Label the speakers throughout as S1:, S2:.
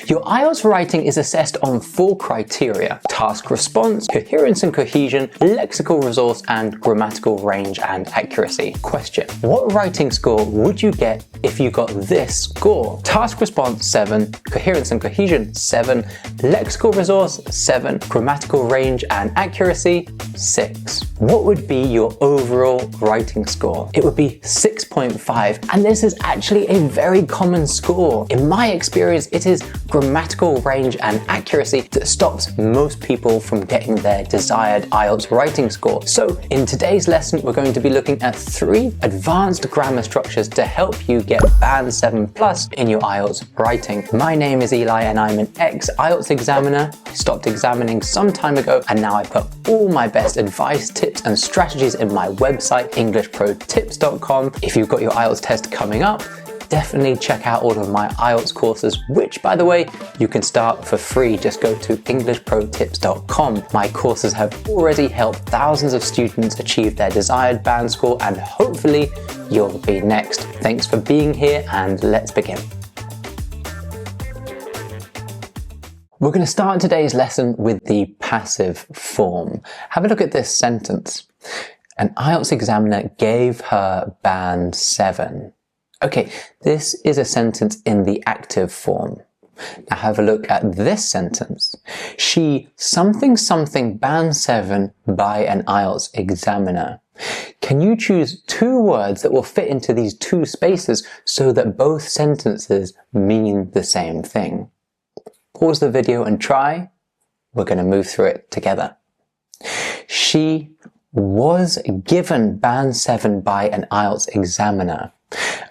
S1: Your IELTS writing is assessed on 4 criteria: task response, coherence and cohesion, lexical resource, and grammatical range and accuracy. Question: what writing score would you get if you got this score? Task response 7, coherence and cohesion 7, lexical resource 7, grammatical range and accuracy 6. What would be your overall writing score? It would be 6.5, and this is actually a very common score. In my experience, it is grammatical range and accuracy that stops most people from getting their desired IELTS writing score. So in today's lesson, we're going to be looking at 3 advanced grammar structures to help you get Band 7 Plus in your IELTS writing. My name is Eli and I'm an ex-IELTS examiner. I stopped examining some time ago and now I put all my best advice, tips and strategies in my website, EnglishProTips.com. If you've got your IELTS test coming up, definitely check out all of my IELTS courses, which, by the way, you can start for free. Just go to EnglishProTips.com. My courses have already helped thousands of students achieve their desired band score, and hopefully you'll be next. Thanks for being here, and let's begin. We're going to start today's lesson with the passive form. Have a look at this sentence. An IELTS examiner gave her Band 7. Okay, this is a sentence in the active form. Now have a look at this sentence. She something Band 7 by an IELTS examiner. Can you choose 2 words that will fit into these 2 spaces so that both sentences mean the same thing? Pause the video and try. We're going to move through it together. She was given Band 7 by an IELTS examiner.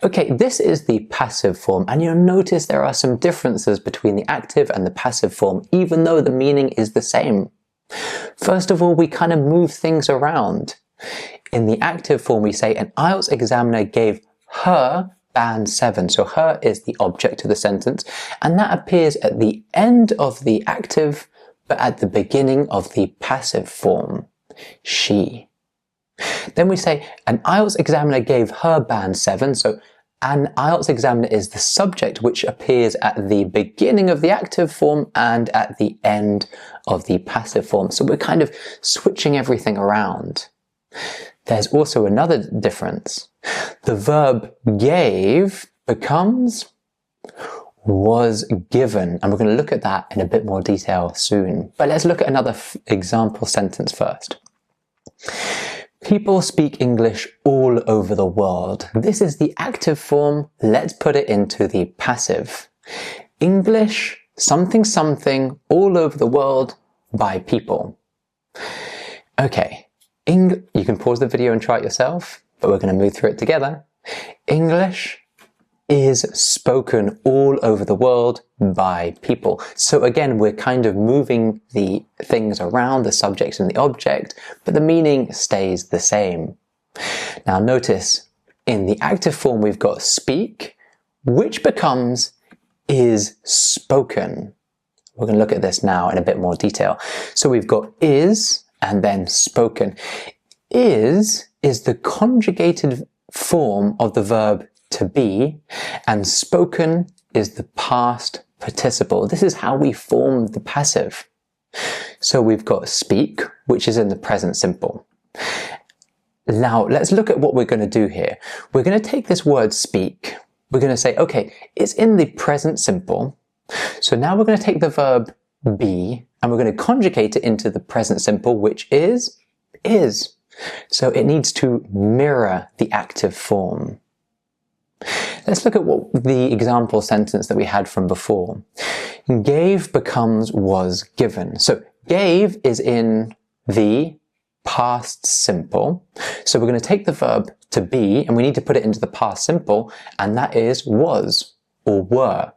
S1: Okay, this is the passive form, and you'll notice there are some differences between the active and the passive form, even though the meaning is the same. First of all, we kind of move things around. In the active form, we say an IELTS examiner gave her Band 7. So her is the object of the sentence, and that appears at the end of the active, but at the beginning of the passive form. She. Then we say an IELTS examiner gave her Band 7. So an IELTS examiner is the subject, which appears at the beginning of the active form and at the end of the passive form. So we're kind of switching everything around. There's also another difference. The verb gave becomes was given, and we're going to look at that in a bit more detail soon. But let's look at another example sentence first. People speak English all over the world. This is the active form. Let's put it into the passive. English something all over the world by people. Okay, you can pause the video and try it yourself, but we're going to move through it together. English is spoken all over the world by people. So again, we're kind of moving the things around, the subject and the object, but the meaning stays the same. Now notice, in the active form we've got speak, which becomes is spoken. We're going to look at this now in a bit more detail. So we've got is and then spoken. Is the conjugated form of the verb to be, and spoken is the past participle. This is how we form the passive. So we've got speak, which is in the present simple. Now let's look at what we're going to do here. We're going to take this word speak. We're going to say, okay, it's in the present simple. So now we're going to take the verb be and we're going to conjugate it into the present simple, which is. So it needs to mirror the active form. Let's look at what the example sentence that we had from before. Gave becomes was given. So gave is in the past simple. So we're going to take the verb to be and we need to put it into the past simple, and that is was or were.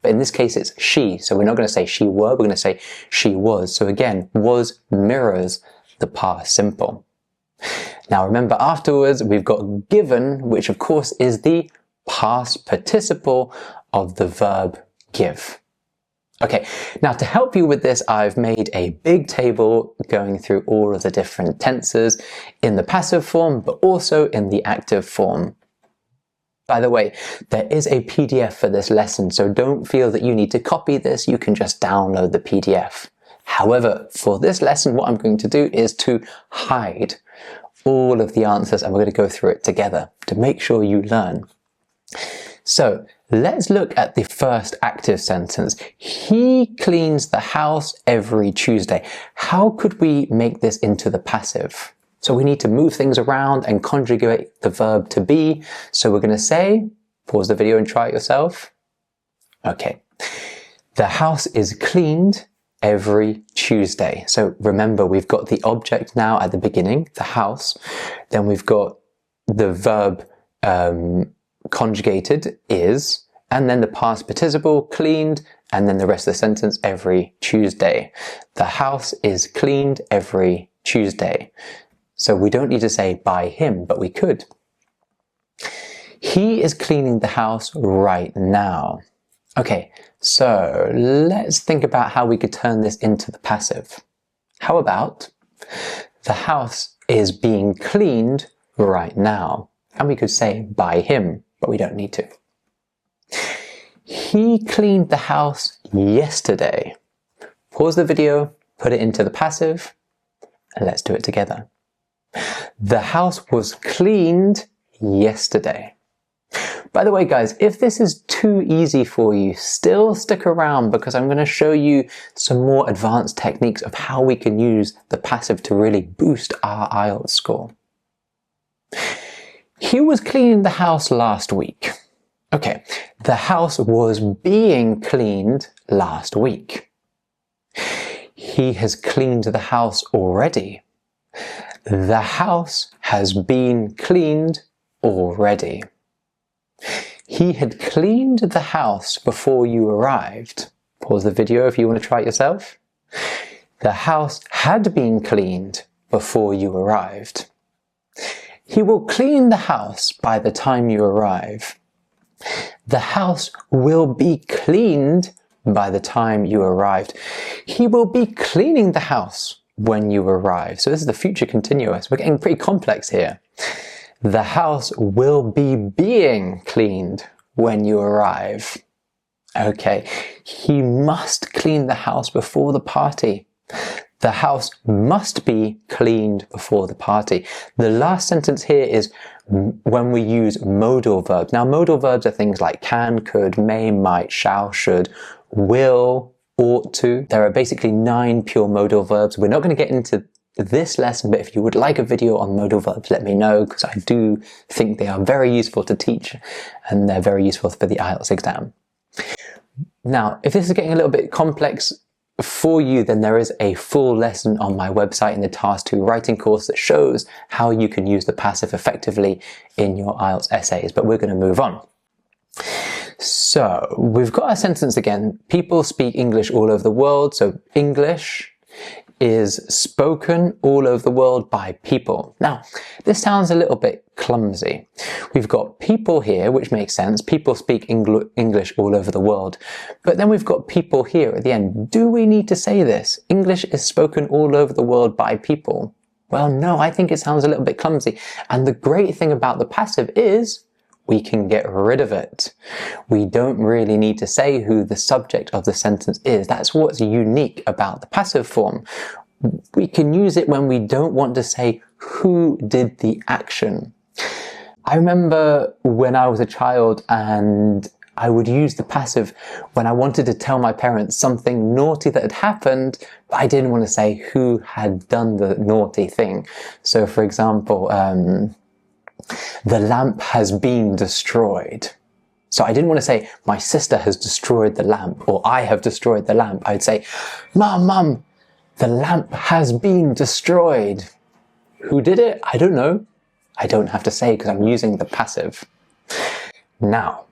S1: But in this case it's she, so we're not going to say she were, we're going to say she was. So again, was mirrors the past simple. Now remember, afterwards we've got given, which of course is the past participle of the verb give. Okay, now to help you with this, I've made a big table going through all of the different tenses in the passive form, but also in the active form. By the way, there is a PDF for this lesson, so don't feel that you need to copy this. You can just download the PDF. However, for this lesson, what I'm going to do is to hide all of the answers, and we're going to go through it together to make sure you learn. So let's look at the first active sentence. He cleans the house every Tuesday. How could we make this into the passive? So we need to move things around and conjugate the verb to be. So we're going to say, pause the video and try it yourself. Okay. The house is cleaned every Tuesday. So remember, we've got the object now at the beginning, the house. Then we've got the verb conjugated is, and then the past participle cleaned, and then the rest of the sentence every Tuesday. The house is cleaned every Tuesday. So we don't need to say by him, but we could. He is cleaning the house right now. Okay, so let's think about how we could turn this into the passive. How about the house is being cleaned right now? And we could say by him, but we don't need to. He cleaned the house yesterday. Pause the video, put it into the passive, and let's do it together. The house was cleaned yesterday. By the way, guys, if this is too easy for you, still stick around because I'm going to show you some more advanced techniques of how we can use the passive to really boost our IELTS score. He was cleaning the house last week. Okay, the house was being cleaned last week. He has cleaned the house already. The house has been cleaned already. He had cleaned the house before you arrived. Pause the video if you want to try it yourself. The house had been cleaned before you arrived. He will clean the house by the time you arrive. The house will be cleaned by the time you arrived. He will be cleaning the house when you arrive. So this is the future continuous. We're getting pretty complex here. The house will be being cleaned when you arrive. Okay, he must clean the house before the party. The house must be cleaned before the party. The last sentence here is when we use modal verbs. Now, modal verbs are things like can, could, may, might, shall, should, will, ought to. There are basically 9 pure modal verbs. We're not going to get into this lesson, but if you would like a video on modal verbs, let me know, because I do think they are very useful to teach and they're very useful for the IELTS exam. Now, if this is getting a little bit complex for you, then there is a full lesson on my website in the Task 2 writing course that shows how you can use the passive effectively in your IELTS essays, but we're going to move on. So we've got our sentence again. People speak English all over the world. So English is spoken all over the world by people. Now, this sounds a little bit clumsy. We've got people here, which makes sense. People speak English all over the world. But then we've got people here at the end. Do we need to say this? English is spoken all over the world by people. Well, no, I think it sounds a little bit clumsy. And the great thing about the passive is we can get rid of it. We don't really need to say who the subject of the sentence is. That's what's unique about the passive form. We can use it when we don't want to say who did the action. I remember when I was a child and I would use the passive when I wanted to tell my parents something naughty that had happened, but I didn't want to say who had done the naughty thing. So for example, the lamp has been destroyed. So I didn't want to say my sister has destroyed the lamp or I have destroyed the lamp. I'd say, Mum, the lamp has been destroyed. Who did it? I don't know. I don't have to say because I'm using the passive. Now,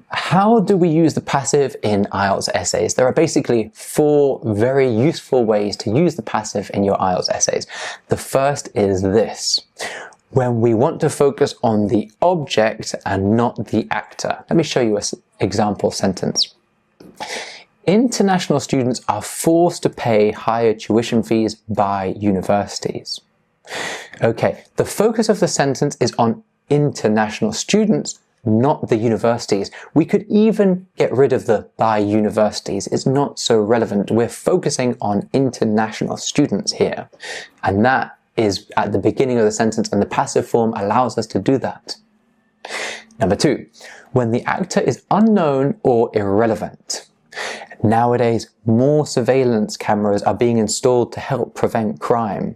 S1: how do we use the passive in IELTS essays? There are basically 4 very useful ways to use the passive in your IELTS essays. The first is this. When we want to focus on the object and not the actor. Let me show you an example sentence. International students are forced to pay higher tuition fees by universities. Okay, the focus of the sentence is on international students not the universities. We could even get rid of the by universities. It's not so relevant. We're focusing on international students here. And that is at the beginning of the sentence, and the passive form allows us to do that. Number 2, when the actor is unknown or irrelevant. Nowadays, more surveillance cameras are being installed to help prevent crime.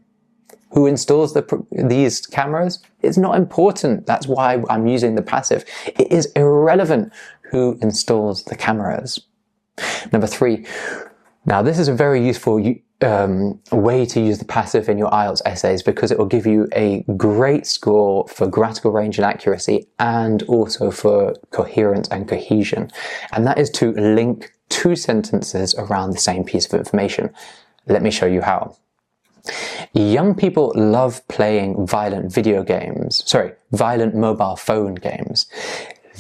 S1: Who installs these cameras? It's not important. That's why I'm using the passive. It is irrelevant who installs the cameras. Number 3. Now this is a very useful way to use the passive in your IELTS essays, because it will give you a great score for grammatical range and accuracy, and also for coherence and cohesion. And that is to link 2 sentences around the same piece of information. Let me show you how. Young people love playing violent mobile phone games.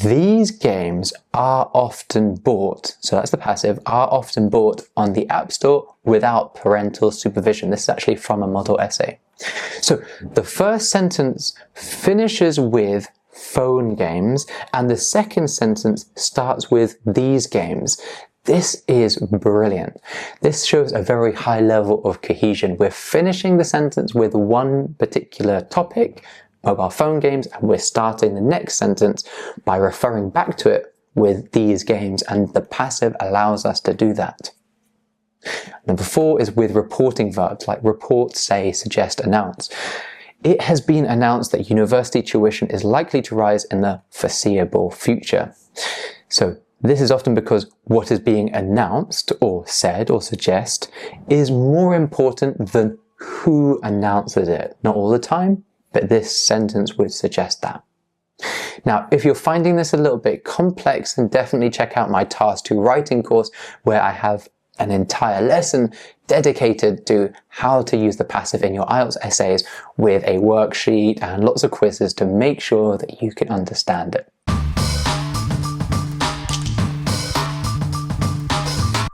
S1: These games are often bought, so that's the passive, are often bought on the App Store without parental supervision. This is actually from a model essay. So the first sentence finishes with phone games, and the second sentence starts with these games. This is brilliant. This shows a very high level of cohesion. We're finishing the sentence with one particular topic, mobile phone games, and we're starting the next sentence by referring back to it with these games, and the passive allows us to do that. Number 4 is with reporting verbs like report, say, suggest, announce. It has been announced that university tuition is likely to rise in the foreseeable future. So this is often because what is being announced or said or suggest is more important than who announces it. Not all the time, but this sentence would suggest that. Now, if you're finding this a little bit complex, then definitely check out my Task 2 writing course, where I have an entire lesson dedicated to how to use the passive in your IELTS essays, with a worksheet and lots of quizzes to make sure that you can understand it.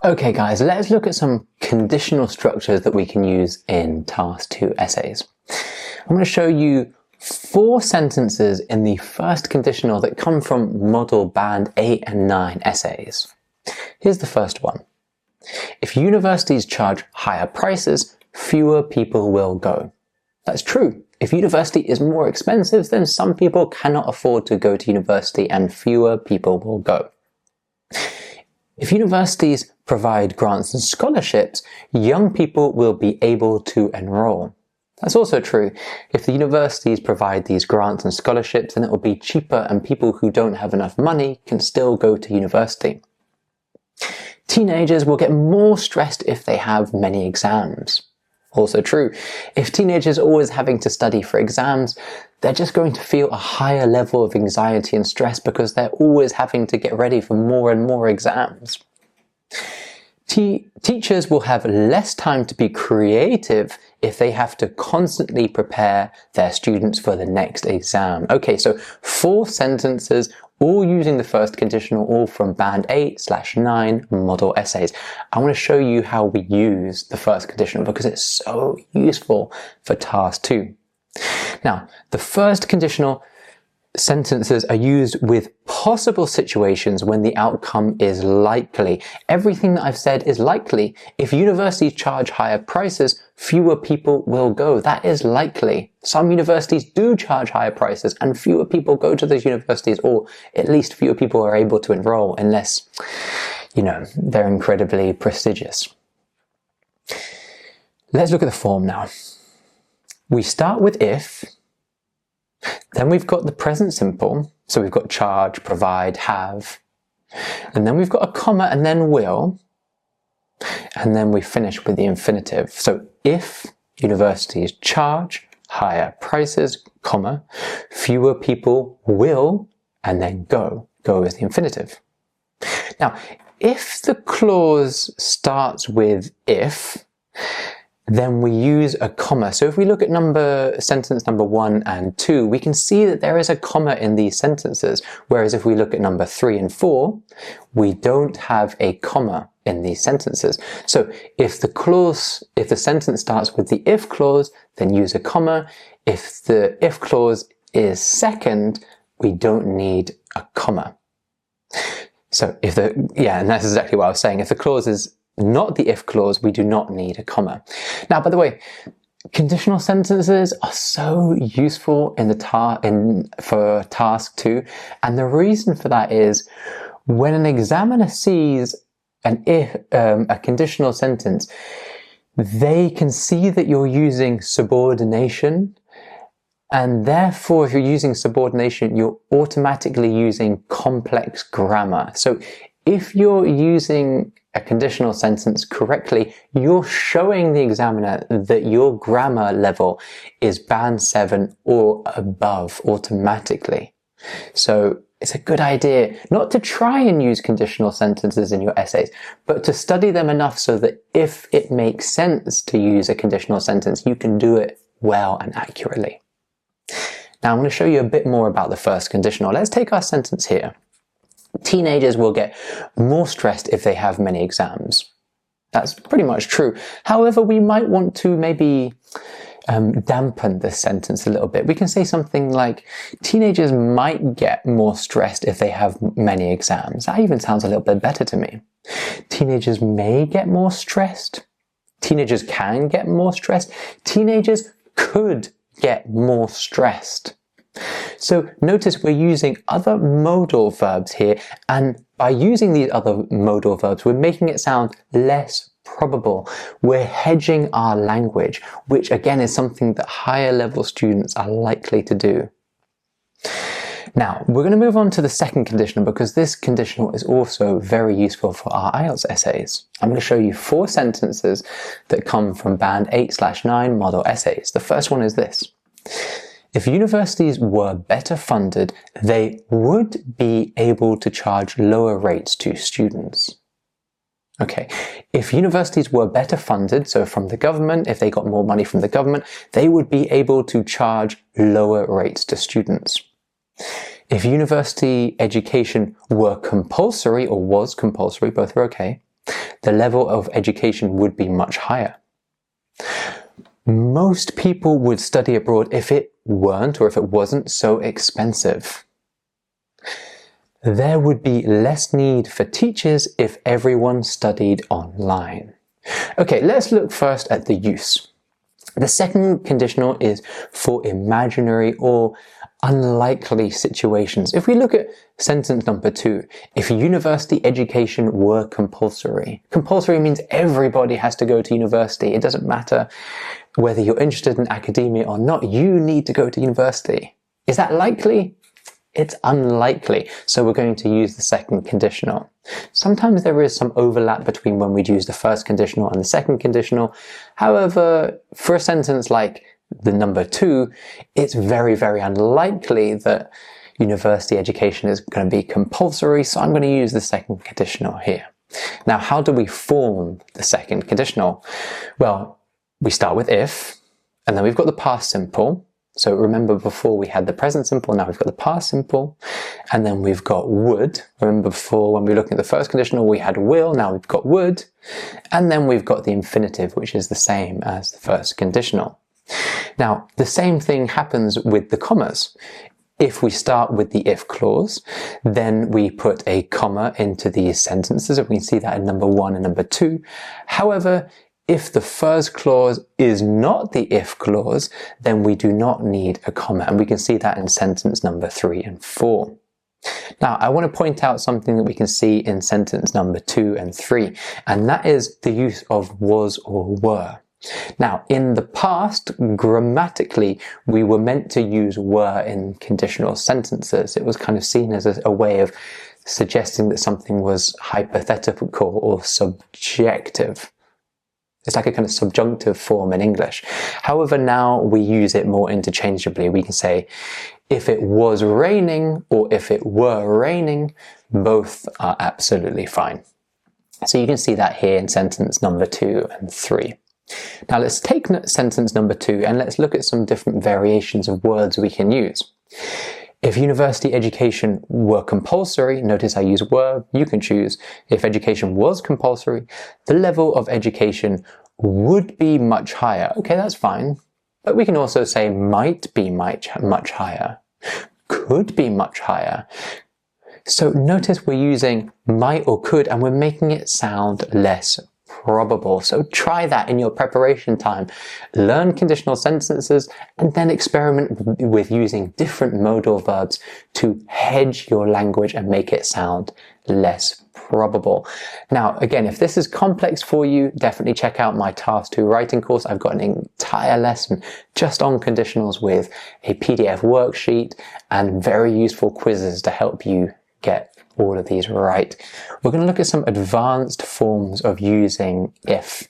S1: Okay guys, let's look at some conditional structures that we can use in Task 2 essays. I'm going to show you 4 sentences in the first conditional that come from model band 8 and 9 essays. Here's the first one. If universities charge higher prices, fewer people will go. That's true. If university is more expensive, then some people cannot afford to go to university and fewer people will go. If universities provide grants and scholarships, young people will be able to enroll. That's also true. If the universities provide these grants and scholarships, then it will be cheaper, and people who don't have enough money can still go to university. Teenagers will get more stressed if they have many exams. Also true. If teenagers are always having to study for exams, they're just going to feel a higher level of anxiety and stress because they're always having to get ready for more and more exams. Teachers will have less time to be creative if they have to constantly prepare their students for the next exam. Okay, so 4 sentences, all using the first conditional, all from band 8/9 model essays. I want to show you how we use the first conditional because it's so useful for Task 2. Now, the first conditional sentences are used with possible situations when the outcome is likely. Everything that I've said is likely. If universities charge higher prices, fewer people will go. That is likely. Some universities do charge higher prices and fewer people go to those universities, or at least fewer people are able to enroll unless, they're incredibly prestigious. Let's look at the form now. We start with if. Then we've got the present simple, so we've got charge, provide, have, and then we've got a comma and then will, and then we finish with the infinitive. So if universities charge higher prices, comma, fewer people will, and then go. Go is the infinitive. Now, if the clause starts with if, then we use a comma. So if we look at sentence number 1 and 2, we can see that there is a comma in these sentences. Whereas if we look at number 3 and 4, we don't have a comma in these sentences. So if the sentence starts with the if clause, then use a comma. If the if clause is second, we don't need a comma. So and that's exactly what I was saying. If the clause is not the if clause, we do not need a comma. Now, by the way, conditional sentences are so useful for task 2, and the reason for that is when an examiner sees a conditional sentence, they can see that you're using subordination, and therefore if you're using subordination, you're automatically using complex grammar. So if you're using a conditional sentence correctly, you're showing the examiner that your grammar level is band 7 or above automatically. So it's a good idea not to try and use conditional sentences in your essays, but to study them enough so that if it makes sense to use a conditional sentence, you can do it well and accurately. Now I'm going to show you a bit more about the first conditional. Let's take our sentence here. Teenagers will get more stressed if they have many exams. That's pretty much true. However, we might want to maybe dampen this sentence a little bit. We can say something like, teenagers might get more stressed if they have many exams. That even sounds a little bit better to me. Teenagers may get more stressed. Teenagers can get more stressed. Teenagers could get more stressed. So notice we're using other modal verbs here, and by using these other modal verbs, we're making it sound less probable. We're hedging our language, which again is something that higher level students are likely to do. Now, we're going to move on to the second conditional because this conditional is also very useful for our IELTS essays. I'm going to show you 4 sentences that come from band 8/9 model essays. The first one is this. If universities were better funded, they would be able to charge lower rates to students. Okay, if universities were better funded, so from the government, if they got more money from the government, they would be able to charge lower rates to students. If university education were compulsory, or was compulsory, both are okay, the level of education would be much higher. Most people would study abroad if it weren't, or if it wasn't so expensive. There would be less need for teachers if everyone studied online. Okay, let's look first at the use. The second conditional is for imaginary or unlikely situations. If we look at sentence number 2, if university education were compulsory. Compulsory means everybody has to go to university. It doesn't matter whether you're interested in academia or not, you need to go to university. Is that likely? It's unlikely, so we're going to use the second conditional. Sometimes there is some overlap between when we'd use the first conditional and the second conditional. However, for a sentence like the number 2, it's very, very unlikely that university education is going to be compulsory, so I'm going to use the second conditional here. Now, how do we form the second conditional? Well, we start with if, and then we've got the past simple. So remember before we had the present simple, now we've got the past simple, and then we've got would. Remember before when we were looking at the first conditional, we had will, now we've got would, and then we've got the infinitive, which is the same as the first conditional. Now, the same thing happens with the commas. If we start with the if clause, then we put a comma into these sentences, and we can see that in number 1 and number 2. However, if the first clause is not the if clause, then we do not need a comma, and we can see that in sentence number 3 and 4. Now, I want to point out something that we can see in sentence number 2 and 3, and that is the use of was or were. Now, in the past, grammatically, we were meant to use were in conditional sentences. It was kind of seen as a way of suggesting that something was hypothetical or subjective. It's like a kind of subjunctive form in English. However, now we use it more interchangeably. We can say, if it was raining or if it were raining, both are absolutely fine. So you can see that here in sentence number 2 and 3. Now let's take sentence number 2 and let's look at some different variations of words we can use. If university education were compulsory, notice I use were, you can choose. If education was compulsory, the level of education would be much higher. Okay, that's fine. But we can also say might be much higher. could be much higher. So notice we're using might or could, and we're making it sound less probable. So try that in your preparation time. Learn conditional sentences and then experiment with using different modal verbs to hedge your language and make it sound less probable. Now, again, if this is complex for you, definitely check out my Task 2 writing course. I've got an entire lesson just on conditionals with a PDF worksheet and very useful quizzes to help you get all of these right. We're going to look at some advanced forms of using if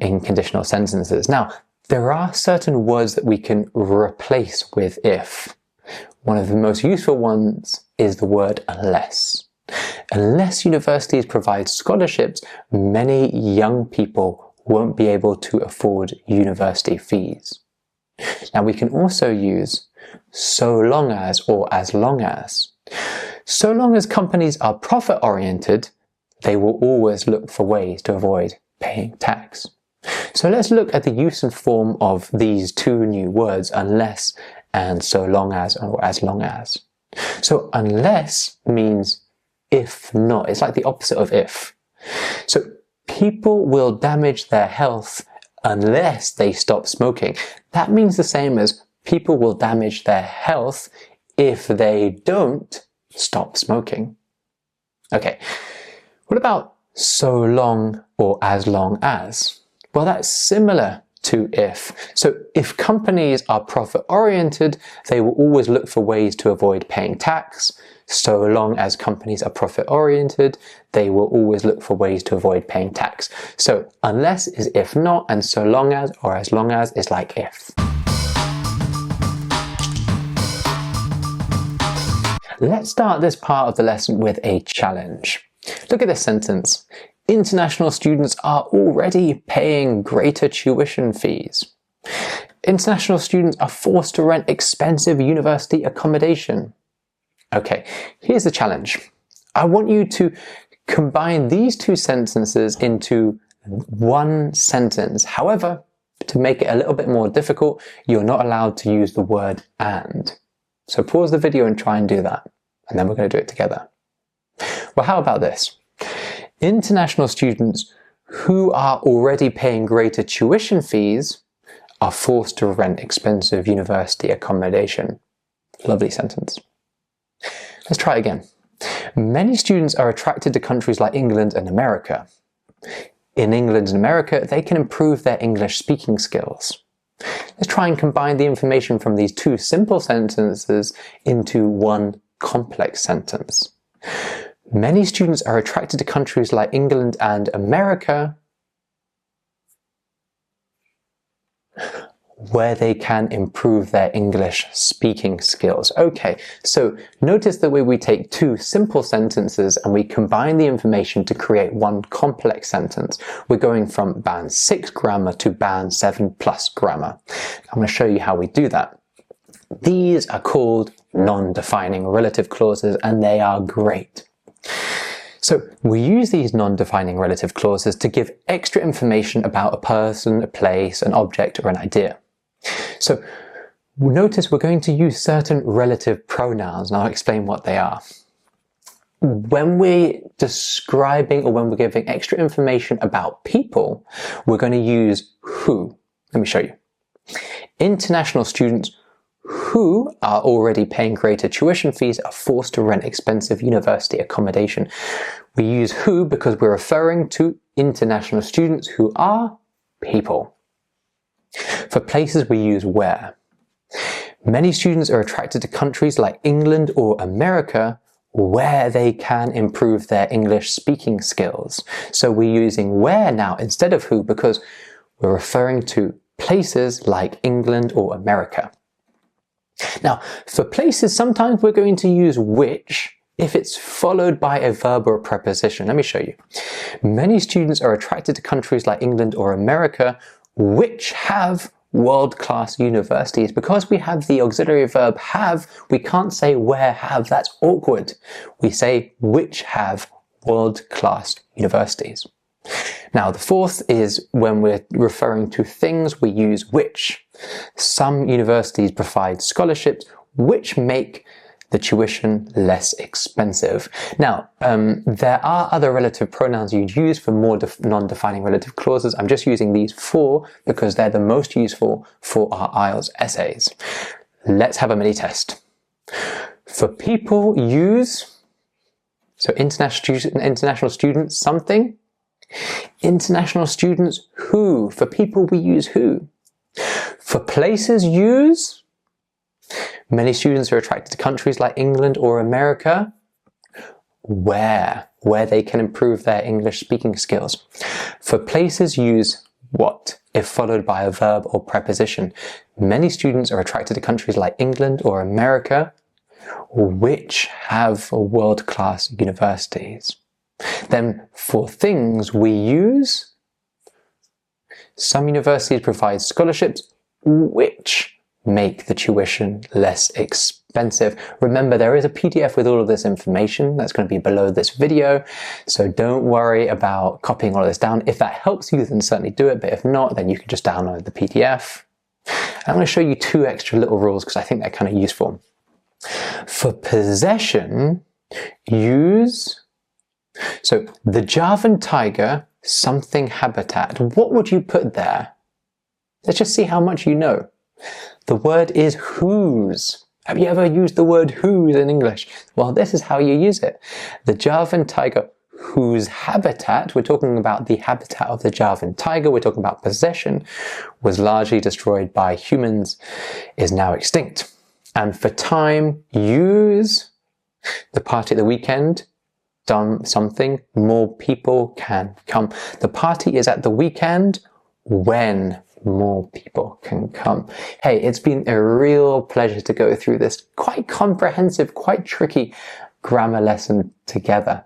S1: in conditional sentences. Now, there are certain words that we can replace with if. One of the most useful ones is the word unless. Unless universities provide scholarships, many young people won't be able to afford university fees. Now, we can also use so long as or as long as. So long as companies are profit-oriented, they will always look for ways to avoid paying tax. So let's look at the use and form of these two new words, unless and so long as or as long as. So unless means if not. It's like the opposite of if. So people will damage their health unless they stop smoking. That means the same as people will damage their health if they don't stop smoking. Okay, what about so long or as long as? Well, that's similar to if. So if companies are profit-oriented, they will always look for ways to avoid paying tax. So long as companies are profit-oriented, they will always look for ways to avoid paying tax. So unless is if not, and so long as or as long as is like if. Let's start this part of the lesson with a challenge. Look at this sentence. International students are already paying greater tuition fees. International students are forced to rent expensive university accommodation. Okay, here's the challenge. I want you to combine these two sentences into one sentence. However, to make it a little bit more difficult, you're not allowed to use the word and. So pause the video and try and do that, and then we're going to do it together. Well, how about this? International students who are already paying greater tuition fees are forced to rent expensive university accommodation. Lovely sentence. Let's try it again. Many students are attracted to countries like England and America. In England and America, they can improve their English speaking skills. Let's try and combine the information from these two simple sentences into one complex sentence. Many students are attracted to countries like England and America where they can improve their English speaking skills. Okay, so notice the way we take two simple sentences and we combine the information to create one complex sentence. We're going from band 6 grammar to band 7 plus grammar. I'm going to show you how we do that. These are called non-defining relative clauses and they are great. So we use these non-defining relative clauses to give extra information about a person, a place, an object, or an idea. So notice we're going to use certain relative pronouns, and I'll explain what they are. When we're describing or when we're giving extra information about people, we're going to use who. Let me show you. International students who are already paying greater tuition fees are forced to rent expensive university accommodation. We use who because we're referring to international students who are people. For places, we use where. Many students are attracted to countries like England or America where they can improve their English speaking skills. So we're using where now instead of who because we're referring to places like England or America. Now, for places, sometimes we're going to use which if it's followed by a verb or a preposition. Let me show you. Many students are attracted to countries like England or America which have world-class universities. Because we have the auxiliary verb have, we can't say where have, that's awkward. We say which have world-class universities. Now, the fourth is when we're referring to things, we use which. Some universities provide scholarships, which make the tuition less expensive. Now, there are other relative pronouns you'd use for more non-defining relative clauses. I'm just using these 4 because they're the most useful for our IELTS essays. Let's have a mini test. For people, use, so international students, something. International students, who. For people, we use who. For places, use. Many students are attracted to countries like England or America. Where they can improve their English speaking skills. For places, use what, if followed by a verb or preposition. Many students are attracted to countries like England or America, which have world-class universities. Then for things, we use, some universities provide scholarships, which make the tuition less expensive. Remember, there is a PDF with all of this information that's going to be below this video, so don't worry about copying all of this down. If that helps you, then certainly do it, but if not, then you can just download the PDF. I'm going to show you 2 extra little rules because I think they're kind of useful. For possession, use, so the Javan tiger, something habitat. What would you put there? Let's just see how much you know. The word is whose. Have you ever used the word whose in English? Well, this is how you use it. The Javan tiger, whose habitat, we're talking about the habitat of the Javan tiger, we're talking about possession, was largely destroyed by humans, is now extinct. And for time, use, the party at the weekend, done something, more people can come. The party is at the weekend when more people can come. Hey, it's been a real pleasure to go through this quite comprehensive, quite tricky grammar lesson together.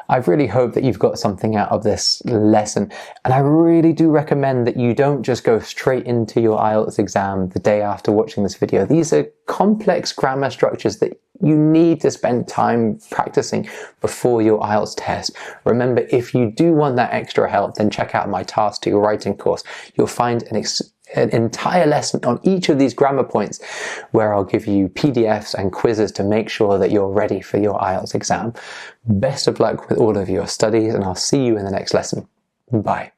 S1: I really hope that you've got something out of this lesson, and I really do recommend that you don't just go straight into your IELTS exam the day after watching this video. These are complex grammar structures that you need to spend time practicing before your IELTS test. Remember, if you do want that extra help, then check out my Task 2 writing course. You'll find an entire lesson on each of these grammar points where I'll give you PDFs and quizzes to make sure that you're ready for your IELTS exam. Best of luck with all of your studies, and I'll see you in the next lesson. Bye.